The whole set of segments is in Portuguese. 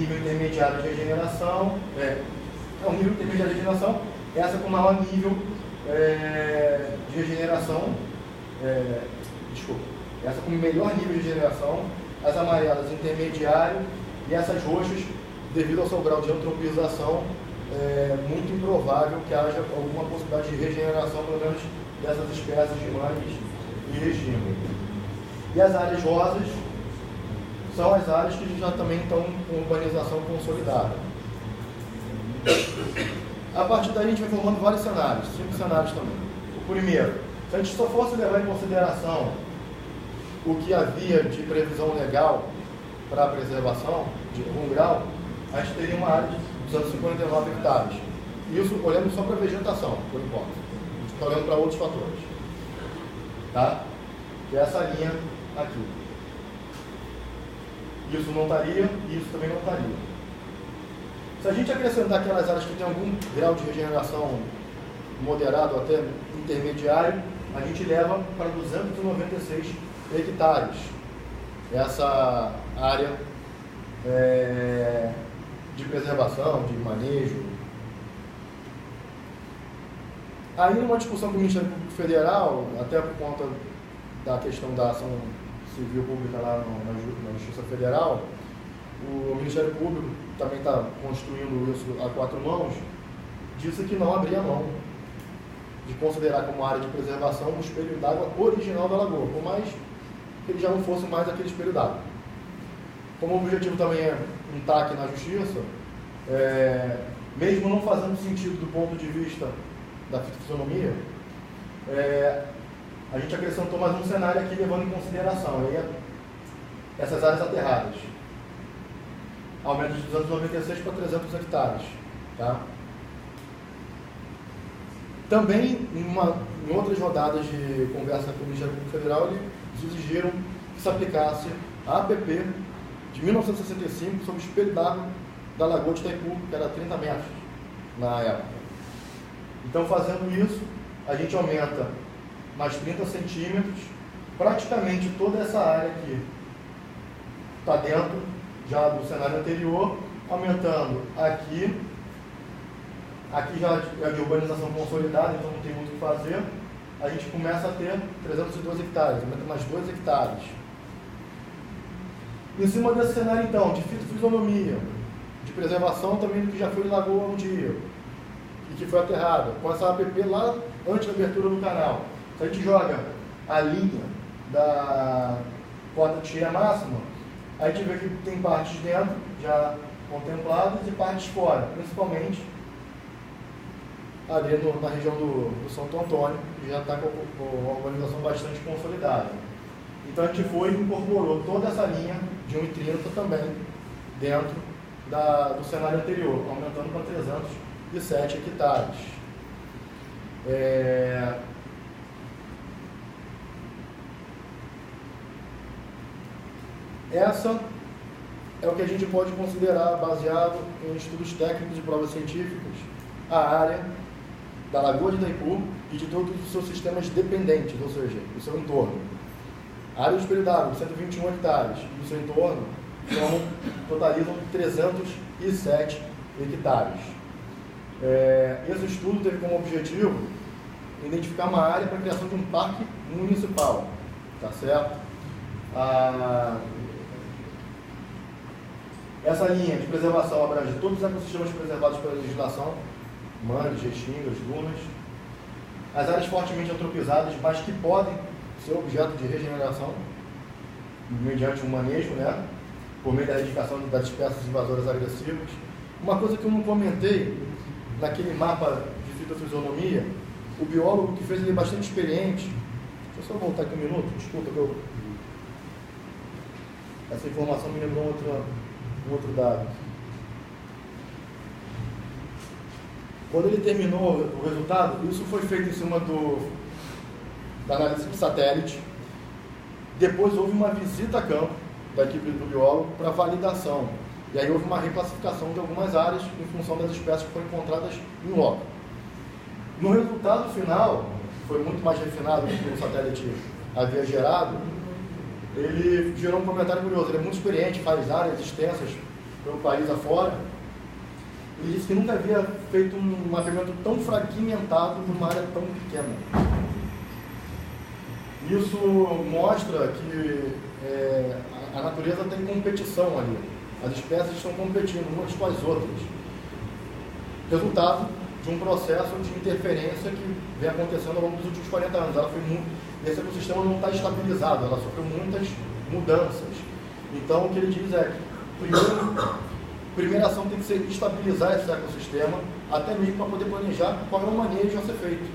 nível intermediário de regeneração, um nível intermediário de regeneração, essa com maior nível de regeneração, essa com melhor nível de regeneração, as amarelas intermediário e essas roxas, devido ao seu grau de antropização, muito improvável que haja alguma possibilidade de regeneração, pelo menos dessas espécies de mangues e regime. E as áreas rosas são as áreas que já também estão com urbanização consolidada. A partir daí a gente vai formando vários cenários, 5 cenários também. O primeiro, se a gente só fosse levar em consideração o que havia de previsão legal para a preservação de algum grau, a gente teria uma área de 259 hectares. Isso olhando só para a vegetação, por enquanto. A gente está olhando para outros fatores. Tá? Que é essa linha aqui. Isso não estaria e isso também não estaria. Se a gente acrescentar aquelas áreas que têm algum grau de regeneração moderado até intermediário, a gente leva para 296 hectares. Essa área de preservação, de manejo. Aí, numa discussão com o Ministério Público Federal, até por conta da questão da ação civil pública lá na Justiça Federal, o Ministério Público também está construindo isso a 4 mãos, disse que não abria mão de considerar como área de preservação o espelho d'água original da lagoa, por mais que ele já não fosse mais aquele espelho d'água. Como o objetivo também é um TAC na Justiça, mesmo não fazendo sentido do ponto de vista da fitofisionomia, a gente acrescentou mais um cenário aqui levando em consideração essas áreas aterradas. Aumento de 296 para 300 hectares. Tá? Também, em outras rodadas de conversa com o Ministério Público Federal, eles exigiram que se aplicasse a APP de 1965 sobre o espelho d'água da Lagoa de Itaipu, que era 30 metros na época. Então, fazendo isso, a gente aumenta mais 30 centímetros, praticamente toda essa área aqui está dentro já do cenário anterior, aumentando aqui já é de urbanização consolidada, então não tem muito o que fazer, a gente começa a ter 312 hectares, aumenta mais 2 hectares. Em cima desse cenário, então, de fitofisionomia, de preservação também do que já foi lagoa um dia, e que foi aterrada, com essa APP lá antes da abertura do canal. Se a gente joga a linha da cota de cheia máxima, a gente vê que tem partes dentro já contempladas e partes fora, principalmente ali na região do Santo Antônio, que já está com uma urbanização bastante consolidada. Então a gente foi e incorporou toda essa linha de 1,30 também dentro do cenário anterior, aumentando para 307 hectares. Essa é o que a gente pode considerar, baseado em estudos técnicos e provas científicas, a área da Lagoa de Itaipu e de todos os seus sistemas dependentes, ou seja, o seu entorno. A área do espelho d'água, 121 hectares, e o seu entorno totalizam 307 hectares. Esse estudo teve como objetivo identificar uma área para a criação de um parque municipal, tá certo? Essa linha de preservação abrange todos os ecossistemas preservados pela legislação, mangues, restingas, dunas, as áreas fortemente antropizadas, mas que podem ser objeto de regeneração mediante um manejo, né, por meio da erradicação das espécies invasoras agressivas. Uma coisa que eu não comentei, naquele mapa de fitofisionomia, o biólogo que fez ele bastante experiente, deixa eu só voltar aqui um minuto, desculpa que essa informação me lembrou um outro dado. Quando ele terminou o resultado, isso foi feito em cima da análise de satélite. Depois houve uma visita a campo da equipe do biólogo para validação. E aí houve uma reclassificação de algumas áreas em função das espécies que foram encontradas em loco. No resultado final, que foi muito mais refinado do que o satélite havia gerado, ele gerou um comentário curioso. Ele é muito experiente, faz áreas extensas pelo país afora, ele disse que nunca havia feito um mapeamento tão fragmentado numa área tão pequena. Isso mostra que a natureza tem competição ali. As espécies estão competindo umas com as outras. Resultado de um processo de interferência que vem acontecendo ao longo dos últimos 40 anos. Esse ecossistema não está estabilizado, ela sofreu muitas mudanças. Então, o que ele diz é que, primeira ação tem que ser estabilizar esse ecossistema, até mesmo para poder planejar qual é o manejo a ser feito.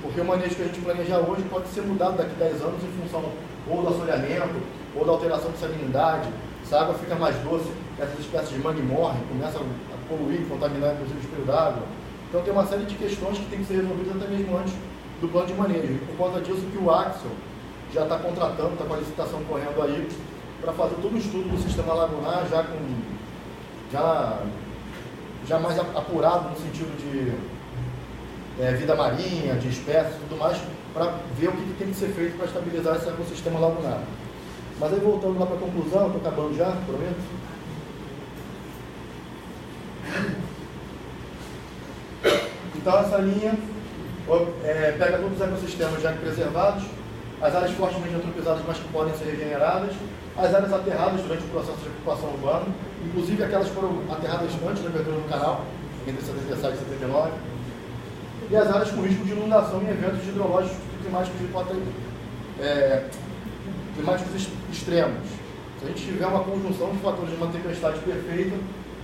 Porque o manejo que a gente planeja hoje pode ser mudado daqui a 10 anos em função ou do assoreamento, ou da alteração de salinidade. Se a água fica mais doce, essas espécies de mangue morrem, começam a poluir, contaminar inclusive o espelho d'água. Então tem uma série de questões que tem que ser resolvidas até mesmo antes do plano de manejo. E por conta disso que o Axel já está contratando, está com a licitação correndo aí, para fazer todo o estudo do sistema lagunar, já mais apurado no sentido de vida marinha, de espécies e tudo mais, para ver o que tem que ser feito para estabilizar esse ecossistema lagunar. Mas aí voltando lá para a conclusão, estou acabando já, prometo. Então essa linha pega todos os ecossistemas já preservados, as áreas fortemente antropizadas, mas que podem ser regeneradas, as áreas aterradas durante o processo de ocupação urbana, inclusive aquelas que foram aterradas antes da abertura do canal, entre 77 e 79, e as áreas com risco de inundação em eventos hidrológicos e climáticos extremos. Se a gente tiver uma conjunção de fatores de uma tempestade perfeita,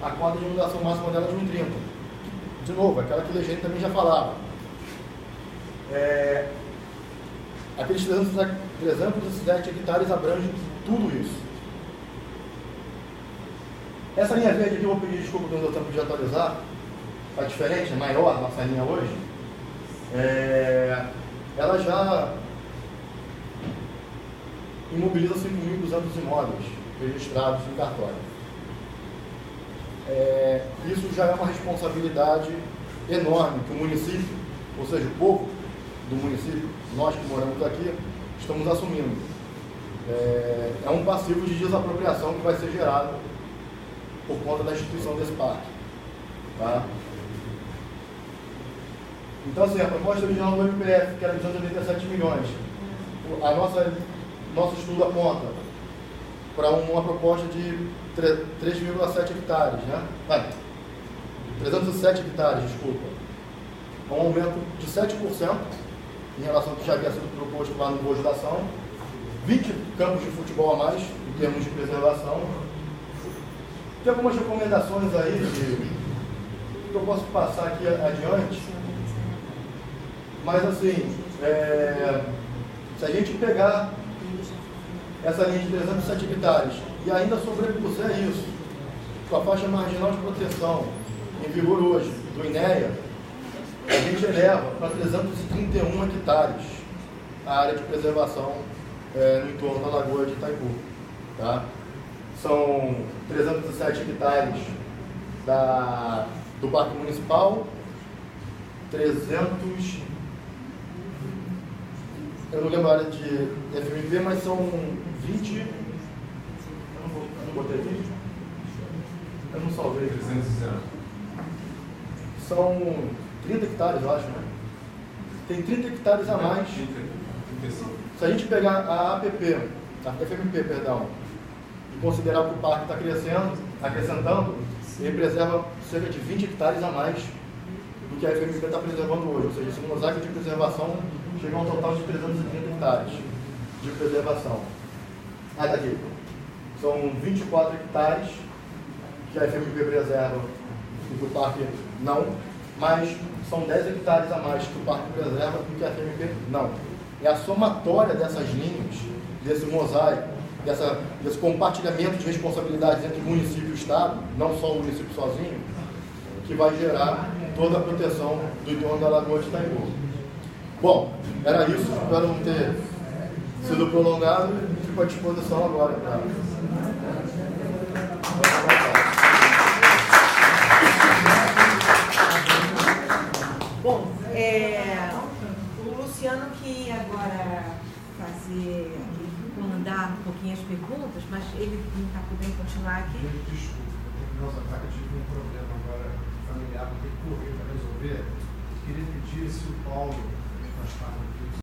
a cota de inundação máxima dela é de 1,30. De novo, aquela que o Legene também já falava. Aqueles 307 hectares abrangem tudo isso. Essa linha verde aqui, eu vou pedir desculpa quando eu tenho de atualizar, está diferente, é maior nossa linha hoje. Ela já imobiliza 5.200 imóveis registrados em cartório. Isso já é uma responsabilidade enorme que o município, ou seja, o povo do município, nós que moramos aqui, estamos assumindo. É um passivo de desapropriação que vai ser gerado por conta da instituição desse parque. Tá? Então, assim, a proposta original do MPF, que era de 287 milhões, nosso estudo aponta para uma proposta de 3,7 hectares, né? 307 hectares, desculpa. Um aumento de 7% em relação ao que já havia sido proposto lá no Bojo da Ação, 20 campos de futebol a mais, em termos de preservação. Tem algumas recomendações aí que eu posso passar aqui adiante, mas assim, se a gente pegar essa linha de 307 hectares e ainda sobrepuser isso com a faixa marginal de proteção em vigor hoje do INEA, a gente eleva para 331 hectares a área de preservação no entorno da Lagoa de Itaipu. Tá? São 307 hectares do Parque Municipal, 300... Eu não lembro a área de FMP, mas são 20... Eu não botei aqui? Eu não salvei. 300. São 30 hectares, eu acho, né? Tem 30 hectares a mais. 35. Se a gente pegar a APP, a FMP, perdão, e considerar que o parque está acrescentando, ele preserva cerca de 20 hectares a mais do que a FMP está preservando hoje. Ou seja, esse mosaico de preservação chega a um total de 330 hectares de preservação. Tá aqui. São 24 hectares que a FMP preserva e que o parque não, mas são 10 hectares a mais que o parque preserva e que a FMP não. É a somatória dessas linhas, desse mosaico, desse compartilhamento de responsabilidades entre o município e o Estado, não só o município sozinho, que vai gerar toda a proteção do entorno da Lagoa de Itaipu. Bom, era isso, espero não ter sido prolongado e fico à disposição agora para... Bom, o Luciano que agora comandar um pouquinho as perguntas, mas ele não está podendo continuar aqui. Nossa, tá que eu tive um problema agora familiar, vou ter que correr para resolver. Queria pedir se o Paulo, que nós estávamos aqui,